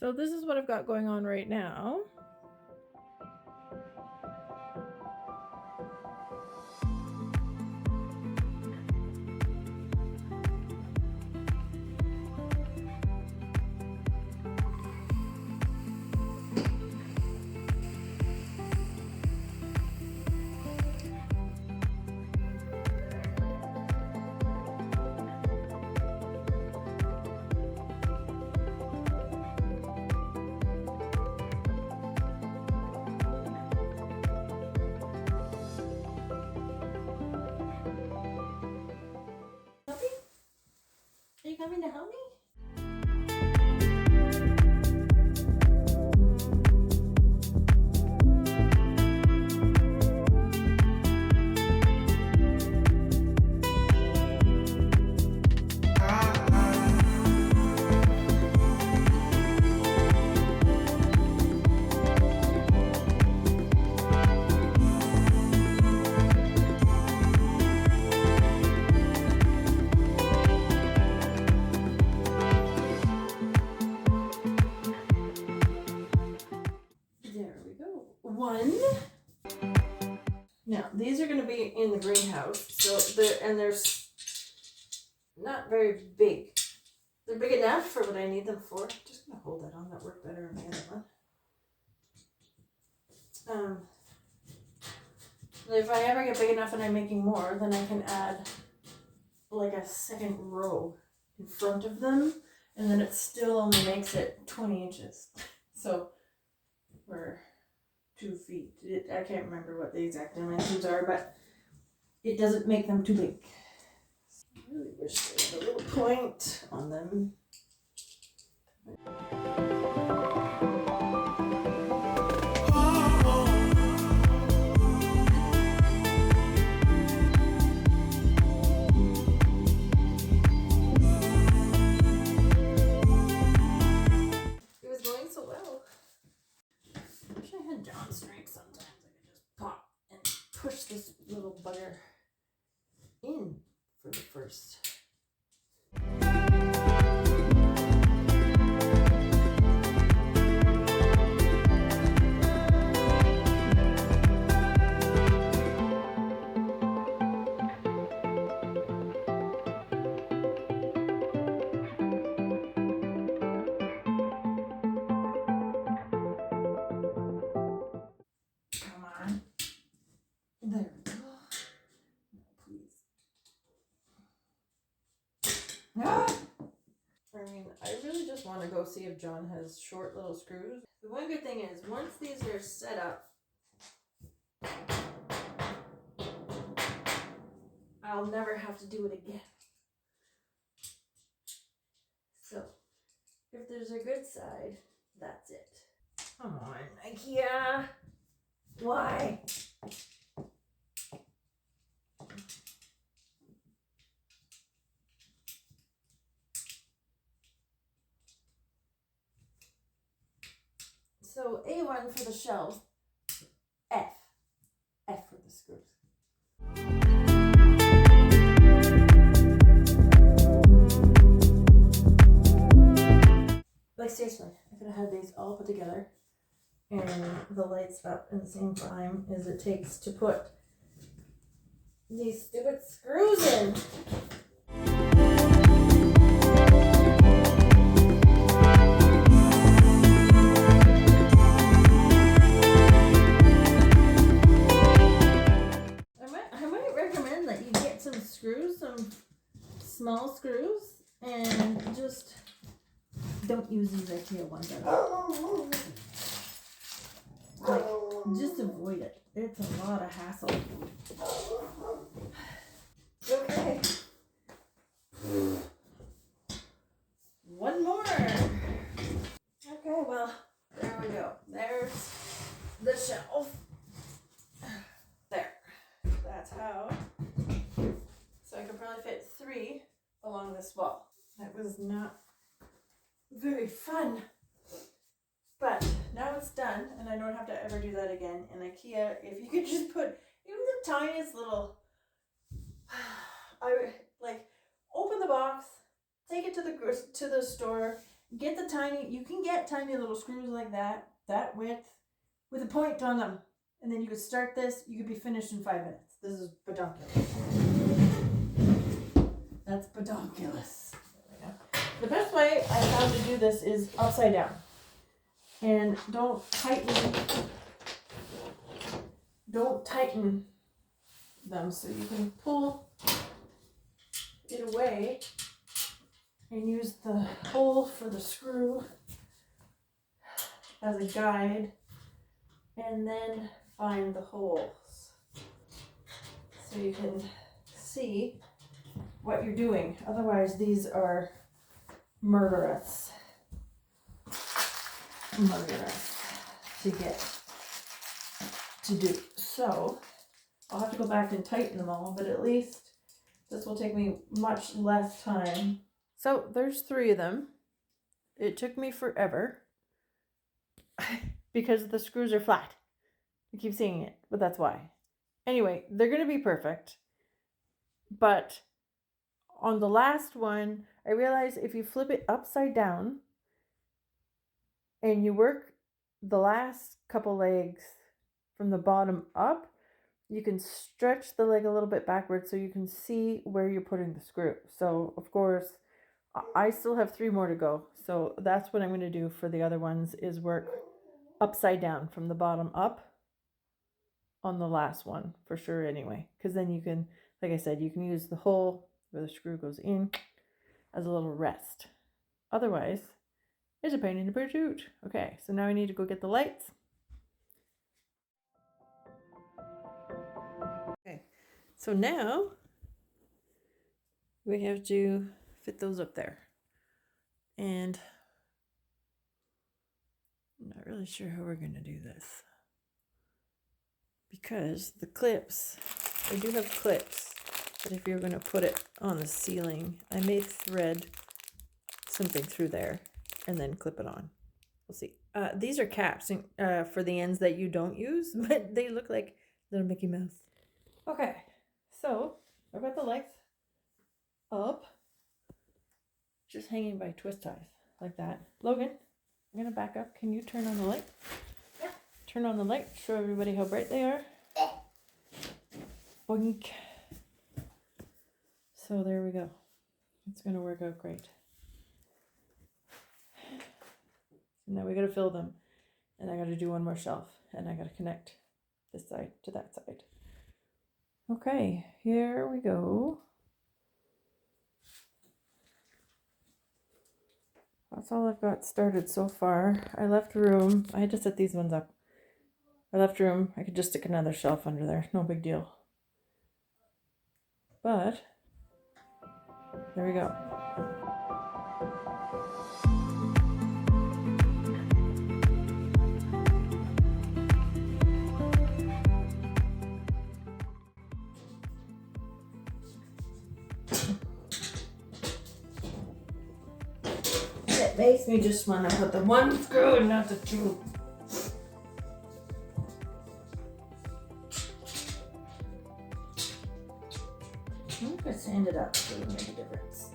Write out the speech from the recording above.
So this is what I've got going on right now. Are you coming to help me? There we go. One. Now these are going to be in the greenhouse, so they're not very big. They're big enough for what I need them for. I'm just going to hold that on. That worked better on the other one. If I ever get big enough and I'm making more, then I can add like a second row in front of them, and then it still only makes it 20 inches. So we're 2 feet. I can't remember what the exact dimensions are, but it doesn't make them too big. I really wish they had a little point on them. It was going so well. I wish I had John's strength sometimes. I could just pop and push this little bugger in for the first. Come on. There we go. No, please. Ah! I mean, I really just want to go see if John has short little screws. The one good thing is, once these are set up, I'll never have to do it again. So, if there's a good side, that's it. Come on, Ikea. Why? So A1 for the shelf, F for the screws. Like seriously, I could have had these all put together and the lights up in the same time as it takes to put these stupid screws in. I might recommend that you get some screws, some small screws, and just don't use these Ikea ones at all. Like, just avoid it. It's a lot of hassle. Okay. One more. Okay, well, there we go. There's the shelf. There. That's how. So I could probably fit 3 along this wall. That was not very fun. But now it's done, and I don't have to ever do that again. And Ikea, if you could just put even the tiniest little, I would like open the box, take it to the store, get the tiny, you can get tiny little screws like that width, with a point on them. And then you could start this, you could be finished in 5 minutes. This is pedonculous. That's pedonculous. The best way I found to do this is upside down. And don't tighten them, so you can pull it away and use the hole for the screw as a guide, and then find the holes so you can see what you're doing. Otherwise, these are murderous to get to do. So I'll have to go back and tighten them all, but at least this will take me much less time. So there's 3 of them. It took me forever because the screws are flat. I keep seeing it, but that's why. Anyway, they're going to be perfect. But on the last one, I realized if you flip it upside down and you work the last couple legs from the bottom up, you can stretch the leg a little bit backwards so you can see where you're putting the screw. So, of course, I still have 3 more to go. So that's what I'm going to do for the other ones, is work upside down from the bottom up on the last one for sure anyway. Because then you can, like I said, you can use the hole where the screw goes in as a little rest. Otherwise, it's a pain in the pursuit. Okay, so now I need to go get the lights. Okay, so now we have to fit those up there. And I'm not really sure how we're going to do this, because the clips, I do have clips, but if you're going to put it on the ceiling, I may thread something through there and then clip it on. We'll see. These are caps for the ends that you don't use, but they look like little Mickey Mouse. Okay, so I've got the legs up, just hanging by twist ties like that. Logan, I'm gonna back up. Can you turn on the light? Yeah. Turn on the light. Show everybody how bright they are. Boink. So there we go. It's gonna work out great. Now we gotta fill them, and I gotta do one more shelf, and I gotta connect this side to that side. Okay, here we go. That's all I've got started so far. I left room. I had to set these ones up. I left room. I could just stick another shelf under there. No big deal. But there we go. It makes me just want to put the one screw and not the 2. I'm going to sand it up so it'll make a difference.